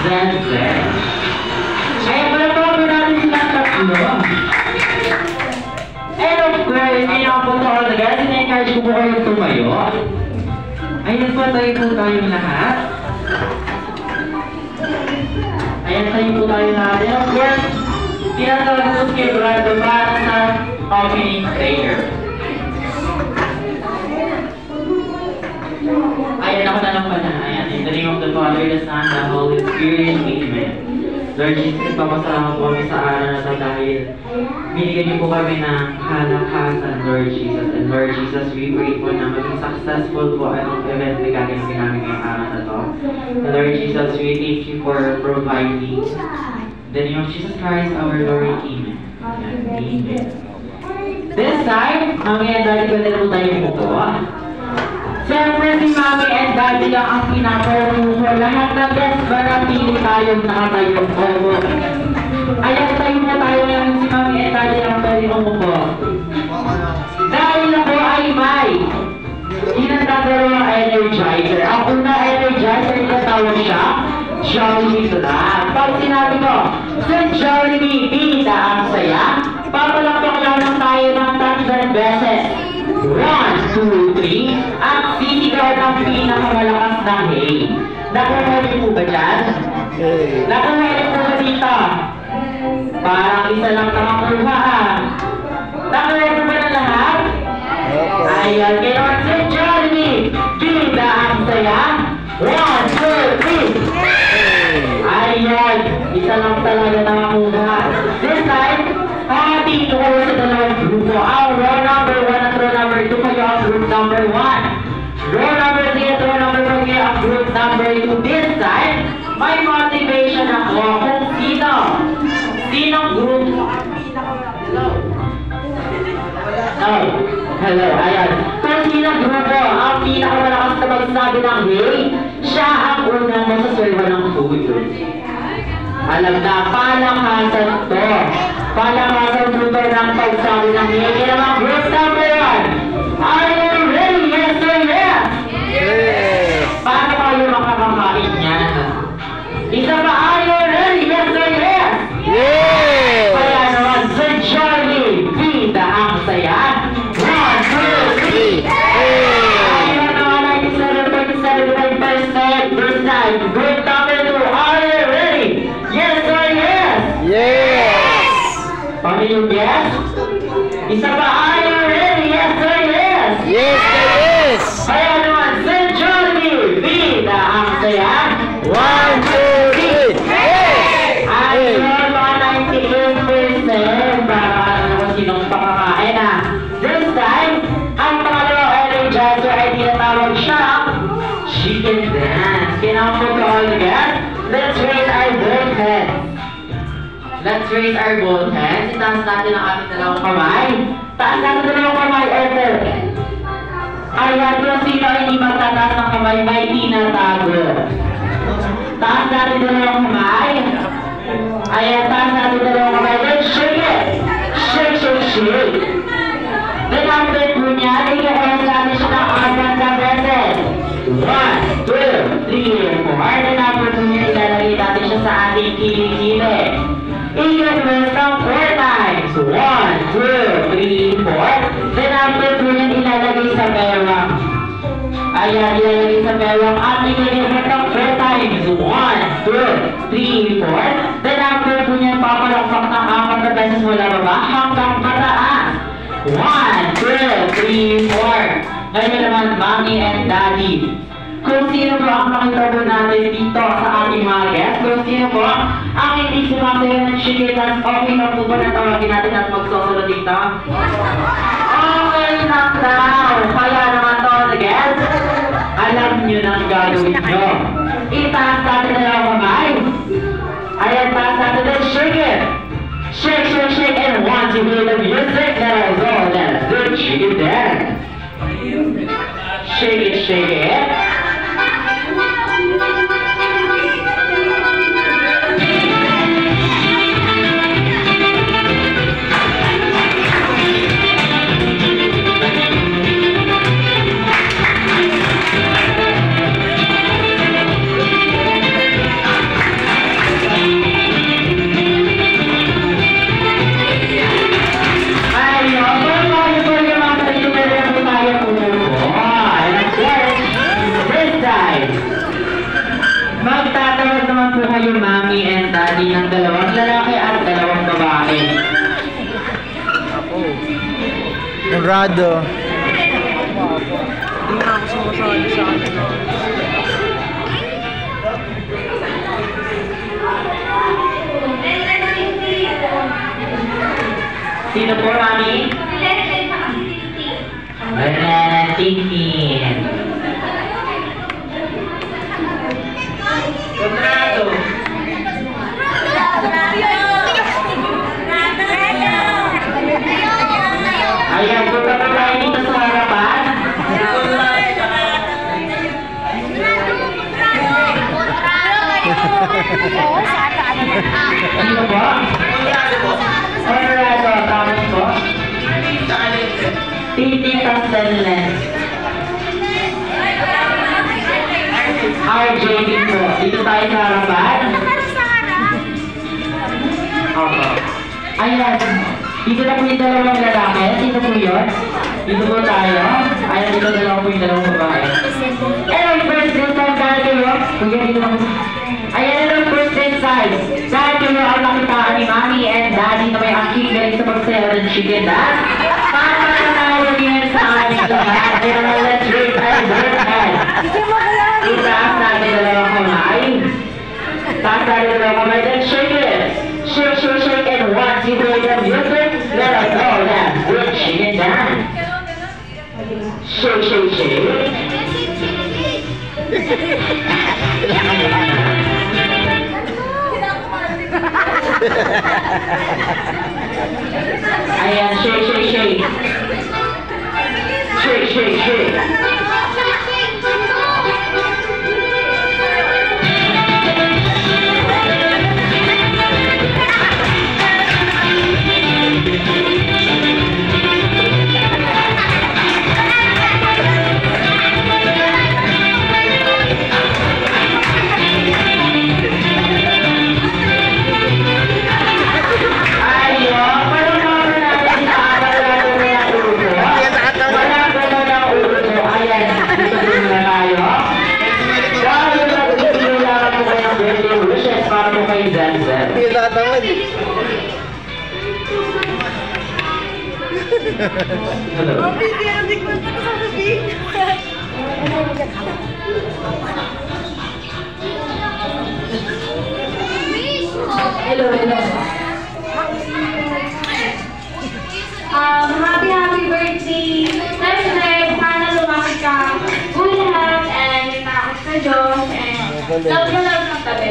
Jan, Zen. Kaya pala po natin silang tatlo. And of course, hindi na po sa all the guys, in-encourage ko po kayong tumayo. Ayan po, tayo po tayong lahat. Ayan, tayo po tayo lahat. And of course, tinatawag po si Brando para sa opening prayer. Ayan ako na lang pala. Ayan, in the name of the Father, the Son, the Holy Spirit, Amen. Lord Jesus, papasalamat po kami sa araw na ito dahil binigyan niyo po kami ng kalakasan, Lord Jesus. And Lord Jesus, we pray po na maging successful po anong event na gagawin namin ngayong araw na ito. And Lord Jesus, we thank you for providing. In the name of Jesus Christ, our Lord, Amen. Amen. This time, Mami and Daddy, pwede na po tayo po. Siyempre si Mami and Daddy lang ang pinaparuso. Lahat na best marapili tayong nakatayong obo. Ayan, tayo na tayo lang si Mami and Daddy lang pwede umupo. Dahil ako ay may inatagaro ng energizer. Ang una energizer, tinatawag siya Jollibee Sula. Pag sinabi ko, sa Jollibee, bida ang saya, papalakpak lang tayo ng 3 beses. 1, 2, 3, at sisigaw ng pinakamalakas na hay. Nakuhuli po ba dyan? Nakuhuli po ba dito? Parang isa lang nakakuha ah. Nakuhuli po ba na lahat? Ayan, kaya sa Jollibee, bida ang saya. 1, 2, 3. Ayan, isa lang talaga nakakuha. This time, happy to all sa dalawang grupo. Ang row number 1 at row number 2 kayo ang group number 1. Row number 3 at row number 4 kayo ang group number 2. This time, may motivation ako kung sino. Sinong group? Hello, ayan. Kung sinong grupo ang pinakamalakas na magsabi ng hey, siya ang unang masaserva ng food. Alam na, palakasan to. Palakasan super ng pagsabi ng hey. Kaya naman, group number 1. Are you ready? Yes or yes? Yes! Paano kayo makakakain yan? Isa pa, are you ready? Yes or yes? Yes! Kaya naman, sa Jollibee, bida ang saya. 1, 2, 3. Ayun naman, 97.7%. This time, group number 2, are you ready? Yes or yes? Yes! Paano yung yes? Isa pa, are you ready? Yes or yes? Yes! Yes! Kaya naman, sa Jollibee, bida ang saya. 1, 2, 3. Yes! Ayun, mga 98%. Para naman sinong pakakain ah. This time, ang pangalawang energizer ay tinatawag siya chicken dance. Kailangan po to all together. Let's raise our both hands. Let's raise our both hands. Itaas natin ang ating dalawang kamay. Taas natin dalawang kamay, Ethel. Ayan, kung sino ay hindi magtataas ng kamay, may tinatago. Taas natin dalawang kamay. Ayan, taas natin dalawang kamay. Let's shake it. Shake, shake, shake. Then after po niya, ikakas natin siya ng 4 beses. 1, 2, 3, 4. Then after po niya, ilalagay natin siya sa ating kilikili. Ikakas ng 4 times. 1, 2, 3, 4. Then after po niya, ilalagay sa bewang. Ayan, ilalagay sa bewang at ikakas ng 4 times. 1, 2, 3, 4. Then after po niya, papalakpak ng 4 na beses mula baba hanggang pataas. 1, 2, 3, 4. Ngayon naman, Mommy and Daddy. Kung sino po ang makita po natin dito sa ating mga guests, kung sino po ang hindi sumasayo ng chicken dance, okay na po ba na tawagin natin at magsusunod dito? Okay na daw! Kaya naman to, the guests, alam nyo na ang gagawin nyo. Itaas natin na lang kamay. Ayan, taas natin na shake it. Shake, shake, shake, and once you hear the music, let us go, let's do chicken dance. Shake it, shake it. mommy and daddy ng dalawang lalaki at dalawang babae. Honrado. Hindi na ako sumasali sa akin. Sino po, mami? Banana Tintin. Konrado. Ayan, punta pa tayo dito sa harapan. Sino po? Konrado, tama po? Titi Castellan. RJ dito. Dito tayo sa harapan. Opo. Ayan. Dito na po yung dalawang lalaki. Dito po yun. Dito po tayo. Ayan, dito na po yung dalawang babae. Hello, first day time dahil kayo. Kuya, dito na po. Ayan, hello, first day time. Dahil kayo ang nakitaan ni Mommy and Daddy na may aking galing sa pagsayaw ng chicken dance. Papananayo din sa ating lahat. Kaya na let's raise our birthday. Itaas natin dalawang kamay. Taas natin dalawang kamay. Then shake it. Shake, shake, shake. And once you play the music, let us know that we're chicken dance. Shake, shake, shake. Ayan, shake, shake, shake. Shake, shake, shake. Hello, hello. Happy birthday. Siyempre, sana lumaki ka. Good health and may takot sa Diyos. And love na love ng tabi.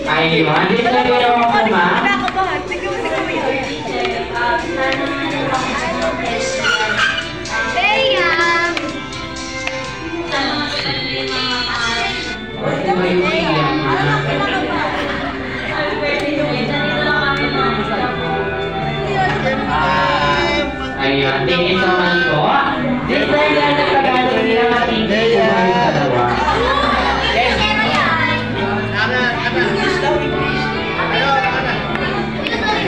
Ay, hindi na kayo ako ma. Nakakabahan. Sige mo. Sana lumaki ka sa Diyos. Bea! Bakit ba yung iyak ma? Ayun, thank you so much po. This time lang sa Tagalog nila matigil po kayo dalawa.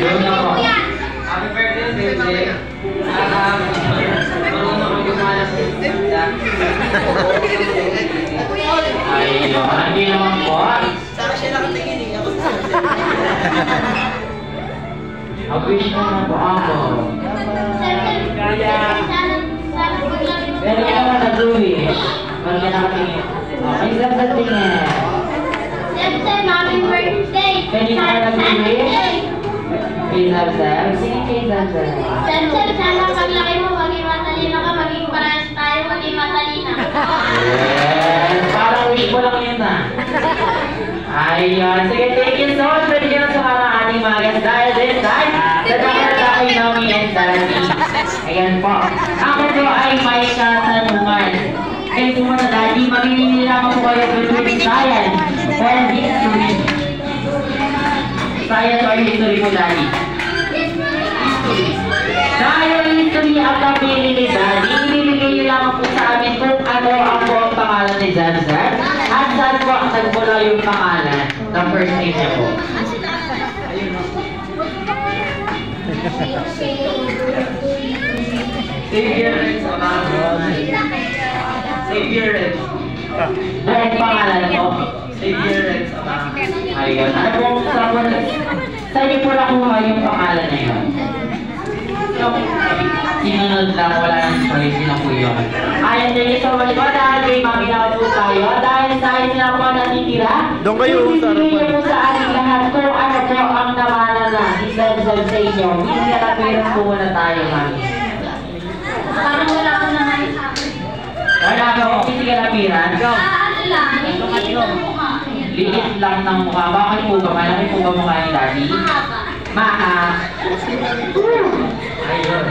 Doon na po. Happy birthday, baby. Marunong ko gumala sa isda. Ayun, hindi naman po. Saka siya nakatingin eh. Ako sa Mag-wish na na po ako. Pero kaya naman nag-wish. Ba't ka nakatingin? Okay, lang sa tingin. Happy birthday! Kanina ka nag-wish? Kay Zabzab? Sige kay Zabzab. Sensor, sana paglaki mo, maging matalino ka, maging parehas tayo, maging matalino. Yes! Parang wish mo lang yun na. Ayun. Sige, thank you so much. Pwede nyo sa mga ating mga guests. Dahil din, dahil sa dahil tayo Mommy and Daddy. Ayan po. Ako po ay may katanungan. Kayo po mga Daddy, mamimili lamang po kayo between science or history. Science or history po, Daddy. Dahil history ang napili ni Daddy, ibibigay niyo lamang po sa amin kung ano ang buong pangalan ni Zabzab at saan po ang nagmula yung pangalan ng first name niya po. Savior. Buong pangalan po. Xavier Rex, Ayun. Ano po, saan niyo po nakuha yung pangalan na yun? Sinunod lang, wala nang choice, sino po yun? Ayun, thank you so much po dahil may maminaw po tayo. Dahil sa akin sila po natitira, Doon kayo, sa ibibigay harapan. niyo po sa ating lahat kung ano po ang namana na isasal sa inyo. Hindi na napiras po muna tayo, mami. Parang wala ko na ngayon sa akin. Wala ka po, physical appearance. Ano lang, ito kasi ang mukha. Liit lang ng mukha. Bakit po ba? Malaki po ba mukha ni Daddy? Mahaba. Maha. Ayun.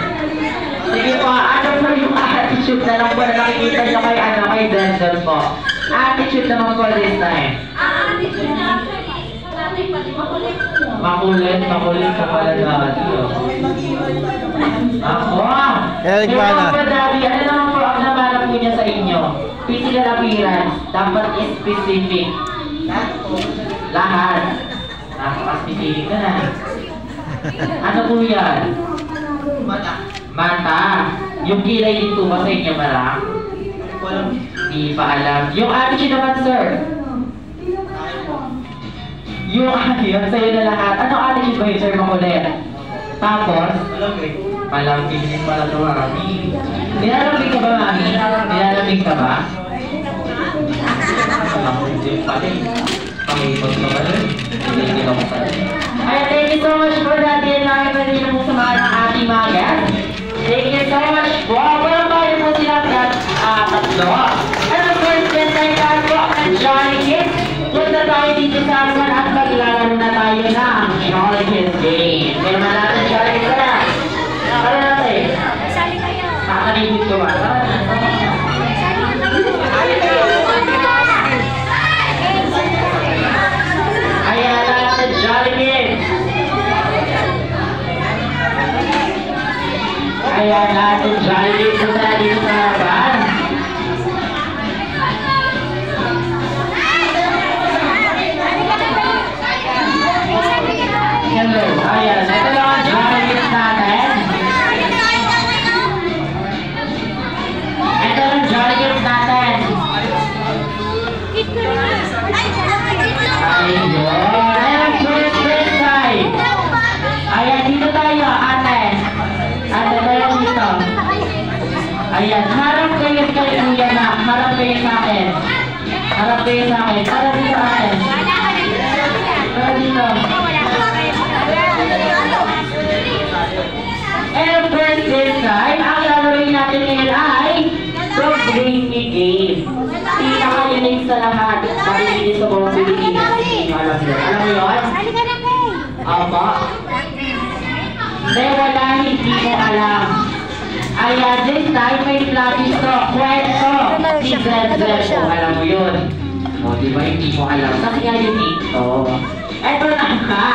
Sige po, ano po yung attitude na lang po na nakikita nyo kay Denzel po? Attitude naman po this time. Attitude na natin pati makulit mo. Makulit ka pala Daddy. Ako! Eric Kaya Bana. po Daddy, ano naman po ang namana po niya sa inyo? Physical appearance, dapat specific. Lahat. Napaka-specific na na. Ano po yan? Mata. Yung kilay dito ba sa inyo malang? Di pa alam. Yung attitude naman, sir? Yung yun sa'yo na lahat. Ano attitude ba yun, sir? Makulit. Tapos? Malambing din pala ito, mami. Nilalambing ka ba, mami? Nilalambing ka ba? Malambing din pala eh. Pangipot ka ba rin? Hindi ka mo pala. Ay, thank you so much for that. Yan lang yung rin mo sa mga ng ating mga guests. Thank you so much po. Walang bayo po sila tatlo. And of course, then tayo po ang Jolly Kids. Punta tayo dito sa amin at maglalaro na tayo ng Jolly Kids game. Kaya naman Jolly Kids na. Ano natin? Sali kayo. Kakanibig ko ba? Ayan natin Jolly Kids. Ayan natin Jolly Kids. Punta na dito sa harapan. Hello. Ayan. Ito lang ang Jolly Kids natin. Ito lang Jolly Kids natin. Ayun. Ayan, first time. Ayan, dito tayo, ate. Ate, tayo dito. Ayan, harap kayo kay Kuya na. Harap kayo sa akin. Harap kayo sa akin. Tara dito, ate. Tara dito. And first this time, ang lalaroin natin ngayon ay the Bring Me Game. Pinaka-unique sa lahat. Pakikinig sa buong Pilipinas. Hindi nyo alam yun. Alam mo yun? Opo. Hindi, wala. Hindi mo alam. Ayan, this time may flash to. Kwento. Si Zed po. Alam mo yun. O, di ba hindi mo alam? Kasi nga unique to. Eto na nga.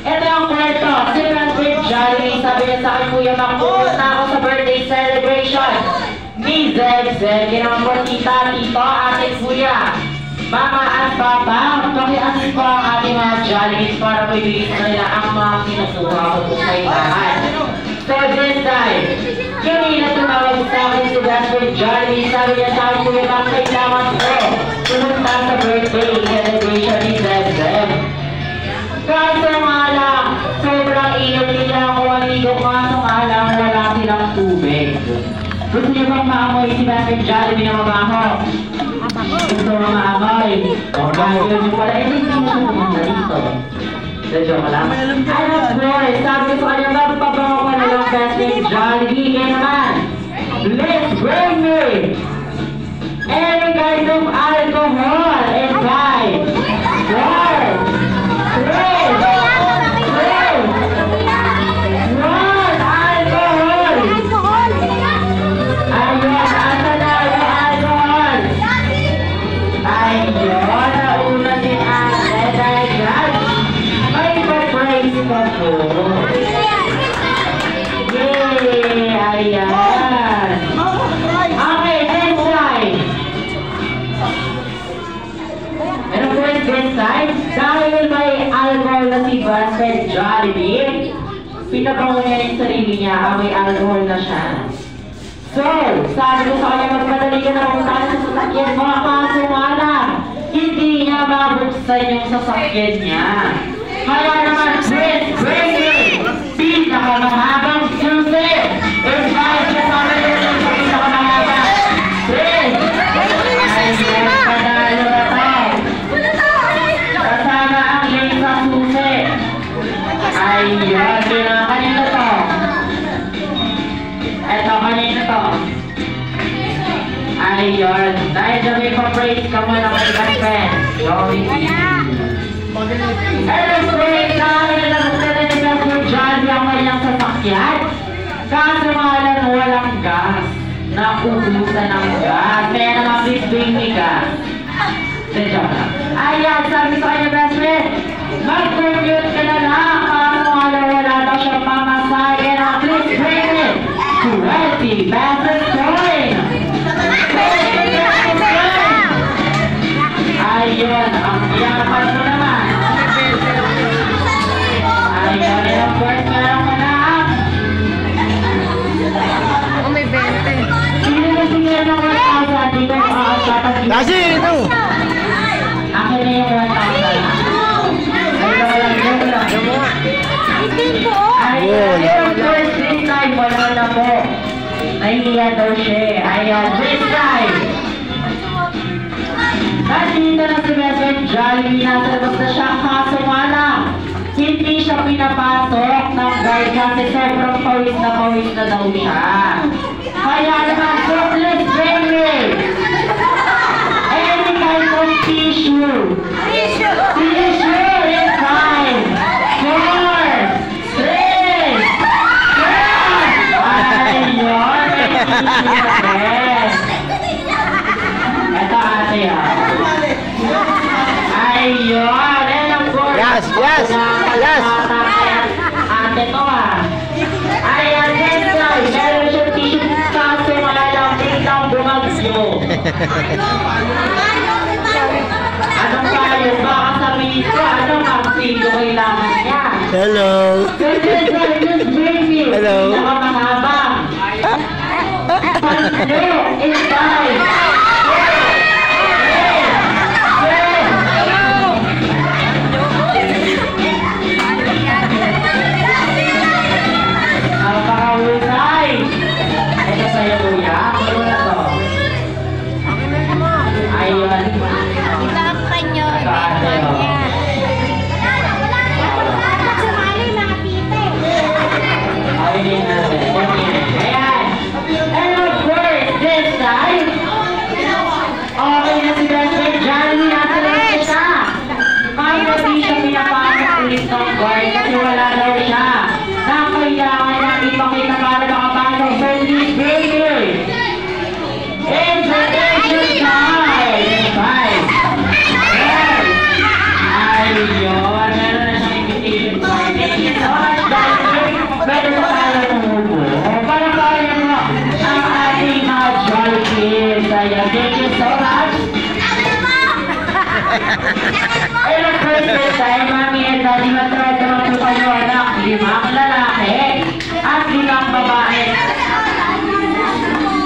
Ito ang kwento. Si Raspberry Jolly. Sabi niya sa akin, Kuya Mac, pupunta ako sa birthday celebration ni Zed. Kaya naman po, tita, tito, ate, kuya, mama at papa, pakiasin po ang ating mga Jolly Kids para po ibigay sa kanila ang mga kinukuha ko po sa ilahan. So this time, kanina tumawag sa akin si Raspberry Jolly. Sabi niya sa akin, Kuya Mac, kailangan ko pumunta sa birthday celebration ni Zed. Kaso nga lang, sobrang init nila ako maligo, kaso nga lang wala silang tubig. Gusto niyo bang maamoy si Raspberry Jolly na mabaho? Gusto mo maamoy? O, dahil yun yung pala, hindi mo siya pumunta dito. So, joke lang. Ano boy, sabi ko kanya, magpabango ko na yung Raspberry Jolly. Kaya naman, let's bring me any kind of alcohol and buy. Dahil may alcohol na si Raspberry Jolly, pinabango niya yung sarili niya, may alcohol na siya. So, sabi ko sa kanya, magmadali ka na kung saan sa sasakyan, mga kaso nga lang, hindi niya mabuksan yung sasakyan niya. Kaya naman, Chris Brainer, pinakamahabang susi. Invite niya sa amin yung pinakamahabang. Chris! Ayun, panalo na to. Kasama ang lane sa susi. Ayun, kanina to. Eto, kanina to. Ayun, dahil na may pa-praise ka mo ng kay friend. Joey. Illustrate namin na nagsasalita ni Pastor Johnny ang kanyang sasakyan. Kaso mahalan walang gas. Naubusan ng gas. Kaya naman please bring me gas. Ayan, sabi sa kanya best friend, mag-commute ka na lang. Kaso mahalan wala daw siyang mamasay. Kaya naman please bring me 20 pesos coin. Ayun, ang yaman mo naman. Ayun, and of course, meron ka na. Oh, may 20. Sino na siya ng 1,000? Dito ang aakapat. Kasi ito. Akin na yung 1,000. Ayun, walang yun lang. Ayun, of course, this time, wala na po. Nahihiya daw siya. Ayun, this time. Nandito na si Messer Jollibee, nasa labas na siya, kaso nga lang, hindi siya pinapasok ng guard kasi sobrang pawis na daw siya. Kaya naman, surplus training! Any kind of tissue! Tissue in time! 4, 3, 2, ayun! Ito ate ah. Ayun, and of course. Yes, yes, yes. Ate to ah. Ayan, guys, meron siyang tissue kaso malalang biglang bumagyo. Anong tayo? Baka sabihin ko, anong magsilo kailangan niya? Hello. Just baby. Hello. Nakamahaba. Panlo, it's time. Napakahusay! Ito sa'yo, kuya. Ano na to? Ayun. Ibakan nyo. Sumali mga tite. Ayun natin. Ayan. And of course, this time, okay na si Best Friend Johnny. Nasa lang siya. Kahit hindi siya pinapasok ulit ng guard kasi wala daw siya. Na kailangan natin ipakita para makapasok sa this burger. Invitation time! 5, 4, ayun, meron na siyang invitation card. Thank you so much, Doctor. Pwede ba tayo tumubo? Para kaya mo ang ating mga jolly kids. Ayan, thank you so much. And of course, this time, Mami and Daddy, matrawad-trawad po kayo, anak. 5 lalaki at 5 babae.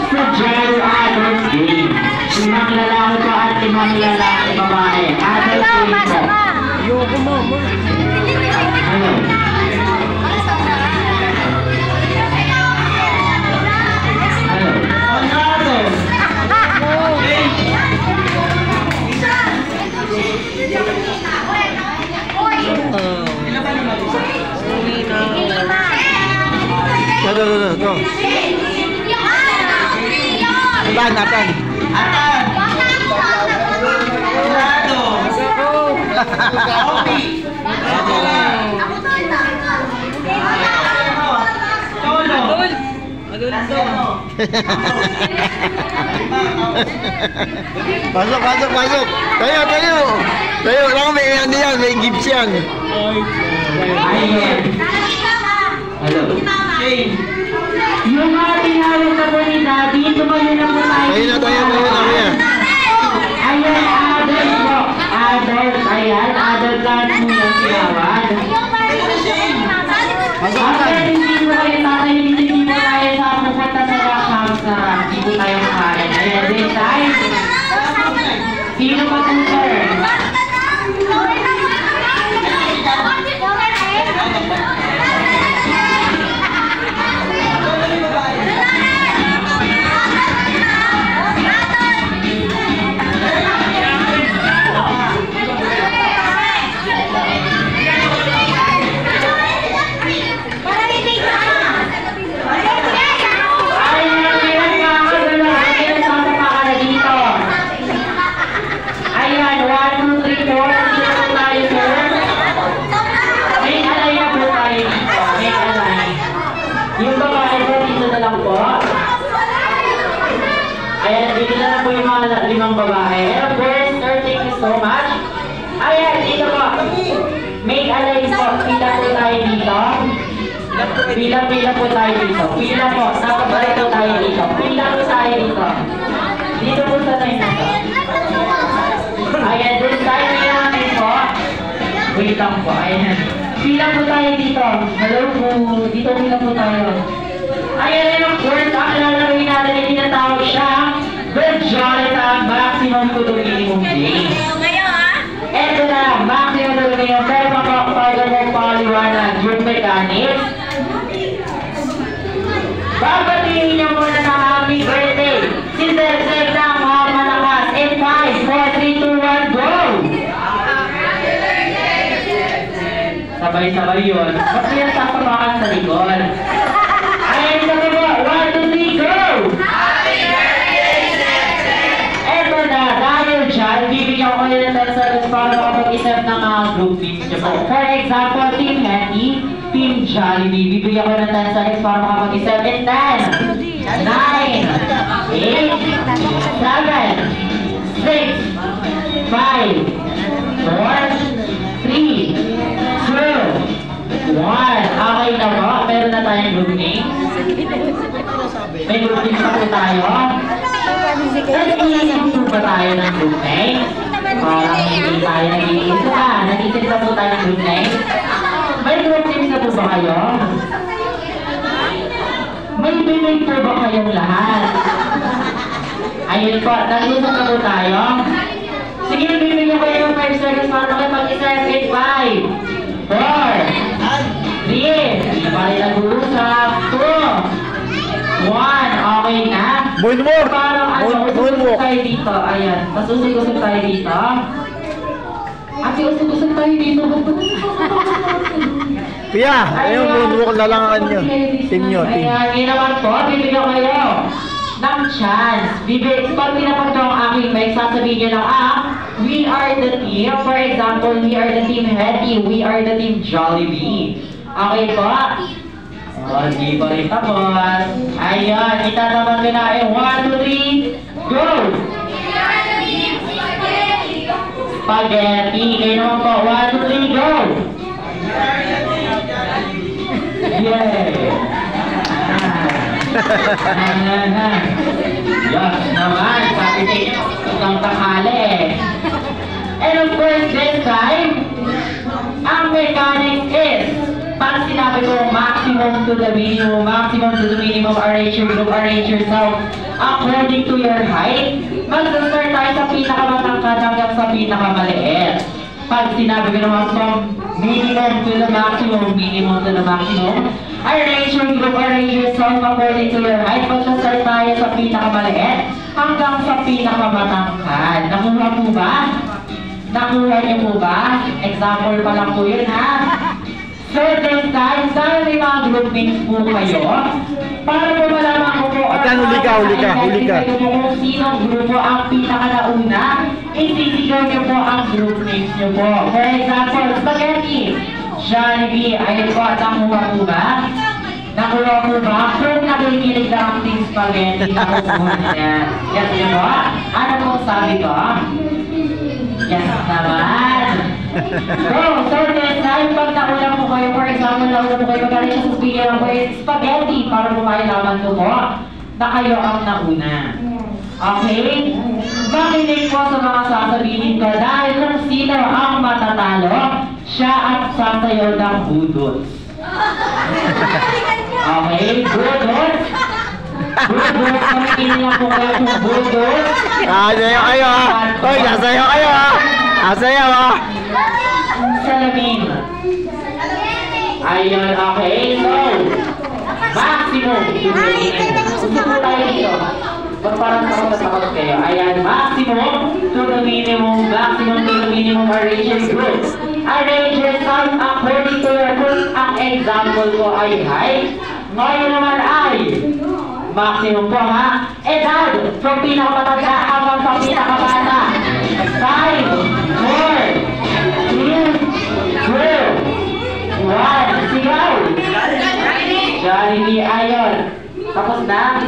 Sa Jolly Adult Game. 5 lalaki po at 5 lalaki babae. Adult Game po. Ayoko, mama. Ano? Ano? Ito. Atan. Atan! Sigurado! Coffee! Cholo! Adul daw. Pasok. Tayo lang, may ano yan, may gifts yan. Ayun! Hello? Shane! Yung mga tinawag na po ni Daddy, tumayo na po tayo. Tayo na. Ayun, adult po. Adult, ayan. Adult lang po yung tinawag. After hindi po kayo tatay, hindi po tayo sa pupunta sa house na hindi po tayo makain. Ayan, this time. Sino pa tutor? Pila po tayo dito. Pila po. Nakabalik po tayo dito. Pila po tayo dito. Dito po sa tayo nito. Ayan, doon tayo namin po. Wait lang po. Ayan. Pila po tayo dito. Hello po. Dito pila po tayo. Ayan, and of course, ang lalawin natin ay tinatawag siya the Jonathan Maximum to the Minimum Game. Ito na, maximum to the minimum. Pero makapagpagal mo paliwanag yung mechanics. Babatiin niyo muna ng happy birthday. Si Sir na mga malakas. In 5, 4, 3, 2, 1, go! Sabay-sabay yun. Ba't yan sasabakan sa likod? Ayan, sabi mo, 1, 2, 3, go! Eto na, dahil dyan, bibigyan ko kayo ng 10 seconds para makapag-isip ng mga group teams nyo po. For example, Team Hetty, Team Jollibee, bibigyan ko ng 10 seconds para makapag-isip in 10, 9, 8, 7, 6, 5, 4, 3, 2, 1. Okay na po, meron na tayong group name. May group name pa po tayo. Nag-iisip po ba tayo ng group name? Parang hindi tayo nag-iisip na. Nag-iisip na po tayo ng group name. May group name na po ba kayo? May bibig po ba kayong lahat? Ayun po, nag-iisip na po tayo. Sige, bibigyan ko yung 5 seconds para makipag-isip in 5, 4, 3, hindi pa rin nag-uusap, 2, 1, okay na? Moonwalk! Parang ano, usog Moonwalk! tayo dito, ayan, mas usog tayo dito. Ate, usog tayo dito. Pia, ayun, moonwalk na lang ang nyo. Team nyo, team. Ayan, yun naman po, bibigyan ko kayo ng chance. Pag pinapag ang aking mic, sasabihin nyo lang, we are the team. For example, we are the Team Hetty, we are the Team Jollibee. Okay po? Di pa rin tapos. Ayan, itataman ko na ay 1, 2, 3, go! Spaghetti. Kayo naman po, 1, 2, 3, go! Yay! Yes naman, sabi niya, itong tanghali. And of course, this time, ang mechanics is, pag sinabi ko maximum to the minimum, arrange your group, arrange yourself according to your height. Mag-start tayo sa pinakamatangkad hanggang sa pinakamaliit. Pag sinabi ko naman from minimum to the maximum, arrange your group, arrange yourself according to your height. Mag-start tayo sa pinakamaliit hanggang sa pinakamatangkad. Nakuha po ba? Nakuha niyo po ba? Example pa lang po yun, ha? So this time, dahil may mga group names po kayo, para po malaman ko po, Huli ka. Kung sinong grupo ang pinakanauna, isisigaw niyo po ang group names niyo po. For example, Spaghetti, Jollibee, ayun po, nakuha po ba? Nakuha po ba? Kung nakikinig na ang Team Spaghetti, nakuha niya. Yes niyo po? Ano pong sabi ko? Yes naman! So this time, pag nakulang po kayo, for example, nakulang po kayo, magaling siya sa speaker ng Spaghetti para po mailaman ko po na kayo ang nauna. Okay? Makinig po sa mga sasabihin ko dahil kung sino ang matatalo, siya ang sasayaw ng budot. Okay? Budot? Budot, kamikin lang po kayo kung budot. Sayaw kayo ha! Hoy, nasayaw kayo ha! Nasayaw ha! Salamin. Ayun, okay. So, maximum. Gusto po tayo dito. Parang takot kayo. Ayan, maximum to the minimum. Maximum to the minimum. Arrange your groups. Arrange yourself according to your group. Ang example ko ay height. Ngayon naman ay maximum po ha. Edad. From pinakamatanda hanggang sa pinakamata. 5, 4, 3, 2, 1. Sigaw! Jollibee, ayun. Tapos na?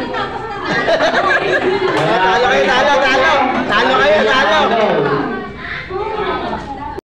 Talo kayo, talo!